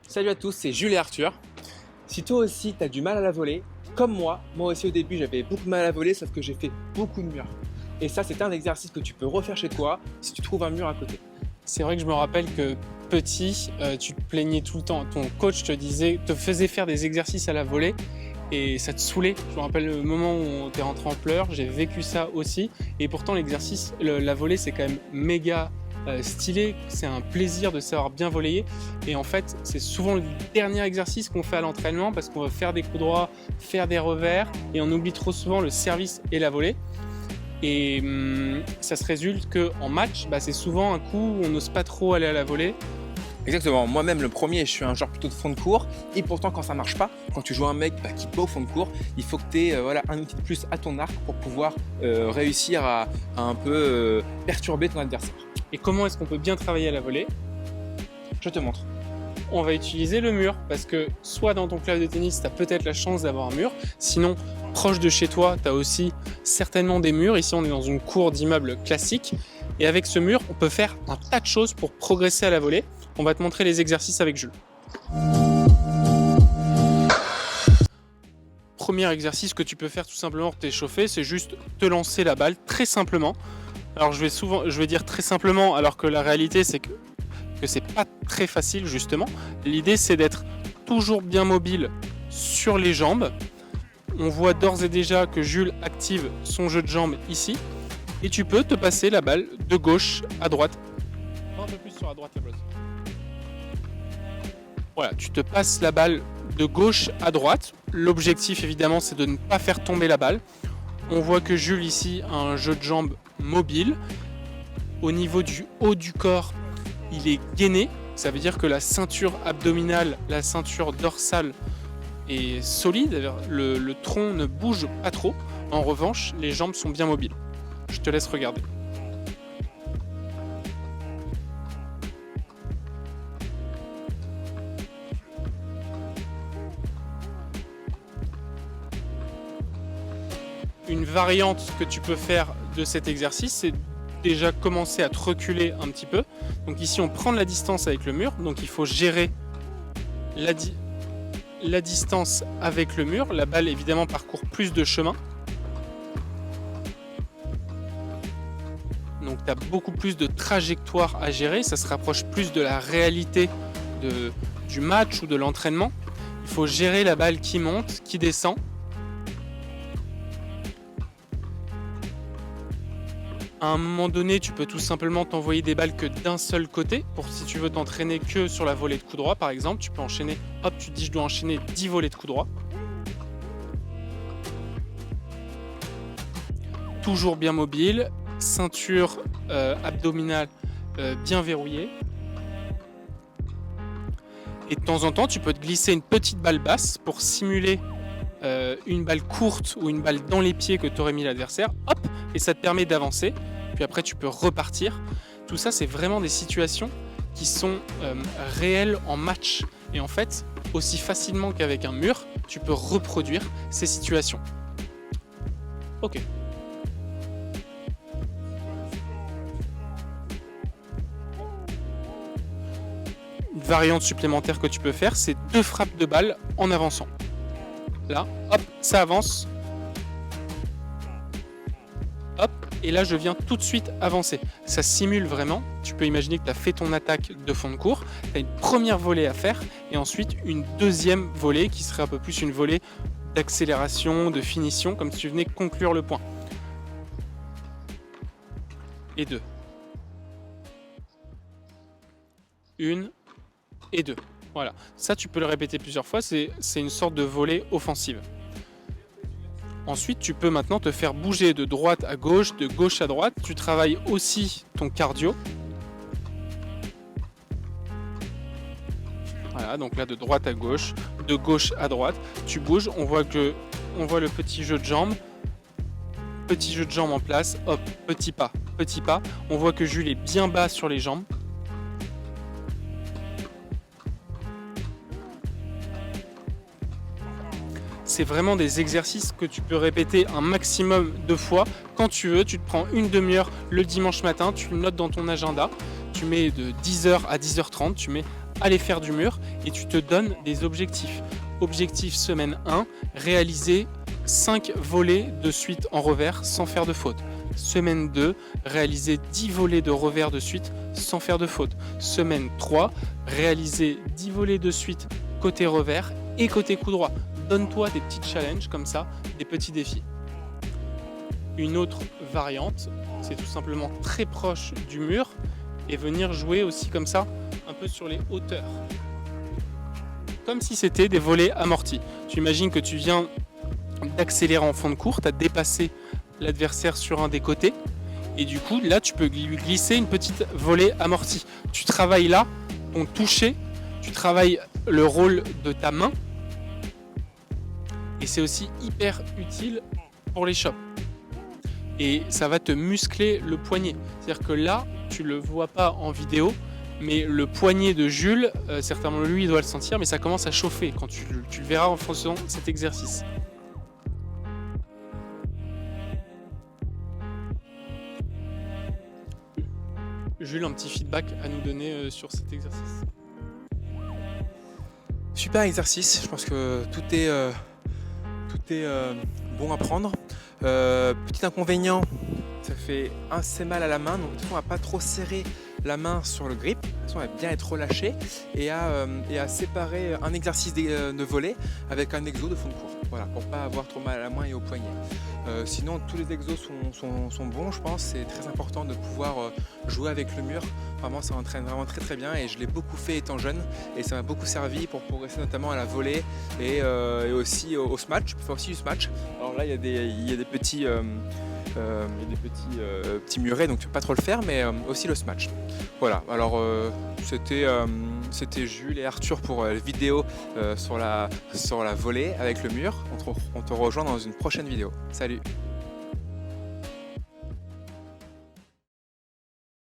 Salut à tous, c'est Jules et Arthur. Si toi aussi tu as du mal à la voler, comme moi aussi au début j'avais beaucoup de mal à la voler, sauf que j'ai fait beaucoup de murs. Et ça c'est un exercice que tu peux refaire chez toi si tu trouves un mur à côté. C'est vrai que je me rappelle que petit, tu te plaignais tout le temps. Ton coach te faisait faire des exercices à la volée et ça te saoulait. Je me rappelle le moment où tu es rentré en pleurs, j'ai vécu ça aussi. Et pourtant la volée c'est quand même méga stylé, c'est un plaisir de savoir bien voler. Et en fait, c'est souvent le dernier exercice qu'on fait à l'entraînement parce qu'on va faire des coups droits, faire des revers et on oublie trop souvent le service et la volée. Et ça se résulte qu'en match, c'est souvent un coup où on n'ose pas trop aller à la volée. Exactement, moi-même le premier je suis un genre plutôt de fond de cours et pourtant quand ça marche pas, quand tu joues un mec qui bat au fond de cours, il faut que tu aies un outil de plus à ton arc pour pouvoir réussir à un peu perturber ton adversaire. Et comment est-ce qu'on peut bien travailler à la volée? Je te montre. On va utiliser le mur parce que soit dans ton club de tennis, tu as peut-être la chance d'avoir un mur, sinon proche de chez toi, tu as aussi certainement des murs. Ici, on est dans une cour d'immeuble classique et avec ce mur, on peut faire un tas de choses pour progresser à la volée. On va te montrer les exercices avec Jules. Premier exercice que tu peux faire tout simplement pour t'échauffer, c'est juste te lancer la balle très simplement. Alors je vais dire très simplement alors que la réalité c'est que c'est pas très facile justement. L'idée c'est d'être toujours bien mobile sur les jambes. On voit d'ores et déjà que Jules active son jeu de jambes ici. Et tu peux te passer la balle de gauche à droite. Un peu plus sur la droite la balle. Voilà, tu te passes la balle de gauche à droite. L'objectif évidemment c'est de ne pas faire tomber la balle. On voit que Jules ici a un jeu de jambes mobile. Au niveau du haut du corps, il est gainé. Ça veut dire que la ceinture abdominale, la ceinture dorsale est solide. Le tronc ne bouge pas trop. En revanche, les jambes sont bien mobiles. Je te laisse regarder. Une variante que tu peux faire de cet exercice, c'est déjà commencer à te reculer un petit peu. Donc ici, on prend de la distance avec le mur. Donc il faut gérer la distance avec le mur. La balle, évidemment, parcourt plus de chemin. Donc tu as beaucoup plus de trajectoire à gérer. Ça se rapproche plus de la réalité du match ou de l'entraînement. Il faut gérer la balle qui monte, qui descend. À un moment donné, tu peux tout simplement t'envoyer des balles que d'un seul côté. Pour si tu veux t'entraîner que sur la volée de coup droit, par exemple, tu peux enchaîner. Hop, tu te dis je dois enchaîner 10 volées de coup droit. Toujours bien mobile, ceinture abdominale bien verrouillée. Et de temps en temps, tu peux te glisser une petite balle basse pour simuler une balle courte ou une balle dans les pieds que tu aurais mis l'adversaire. Hop, et ça te permet d'avancer. Puis après, tu peux repartir. Tout ça, c'est vraiment des situations qui sont réelles en match. Et en fait, aussi facilement qu'avec un mur, tu peux reproduire ces situations. Ok. Une variante supplémentaire que tu peux faire, c'est 2 frappes de balle en avançant. Là, hop, ça avance. Hop, et là je viens tout de suite avancer. Ça simule vraiment. Tu peux imaginer que tu as fait ton attaque de fond de cours. Tu as une première volée à faire et ensuite une deuxième volée qui serait un peu plus une volée d'accélération, de finition, comme si tu venais conclure le point. Et 2. 1 et 2. Voilà, ça tu peux le répéter plusieurs fois, c'est une sorte de volée offensive. Ensuite, tu peux maintenant te faire bouger de droite à gauche, de gauche à droite. Tu travailles aussi ton cardio. Voilà, donc là de droite à gauche, de gauche à droite, tu bouges. On voit le petit jeu de jambes. Petit jeu de jambes en place, hop, petit pas, petit pas. On voit que Jules est bien bas sur les jambes. C'est vraiment des exercices que tu peux répéter un maximum de fois. Quand tu veux, tu te prends une demi-heure le dimanche matin, tu le notes dans ton agenda. Tu mets de 10h à 10h30, tu mets aller faire du mur et tu te donnes des objectifs. Objectif semaine 1, réaliser 5 volées de suite en revers sans faire de faute. Semaine 2, réaliser 10 volées de revers de suite sans faire de faute. Semaine 3, réaliser 10 volées de suite côté revers et côté coup droit. Donne-toi des petits challenges comme ça, des petits défis. Une autre variante, c'est tout simplement très proche du mur et venir jouer aussi comme ça, un peu sur les hauteurs. Comme si c'était des volées amortis. Tu imagines que tu viens d'accélérer en fond de cours, tu as dépassé l'adversaire sur un des côtés et du coup là tu peux lui glisser une petite volée amortie. Tu travailles là ton toucher, tu travailles le rôle de ta main et c'est aussi hyper utile pour les chops. Et ça va te muscler le poignet. C'est-à-dire que là, tu le vois pas en vidéo, mais le poignet de Jules, certainement lui, il doit le sentir, mais ça commence à chauffer quand tu le verras en faisant cet exercice. Jules, un petit feedback à nous donner sur cet exercice. Super exercice, je pense que tout est bon à prendre. Petit inconvénient, ça fait assez mal à la main, donc on va pas trop serrer la main sur le grip, on va bien être relâché et à séparer un exercice de volley avec un exo de fond de cours, voilà, pour pas avoir trop mal à la main et au poignet. Sinon tous les exos sont bons, je pense. C'est très important de pouvoir jouer avec le mur, vraiment ça entraîne vraiment très bien et je l'ai beaucoup fait étant jeune et ça m'a beaucoup servi pour progresser notamment à la volée et aussi au smash. Je peux faire aussi du smash. Alors là il y a des petits petits murets, donc tu peux pas trop le faire, mais aussi le smash. Voilà, alors c'était Jules et Arthur pour la vidéo sur la volée avec le mur. On te rejoint dans une prochaine vidéo. Salut!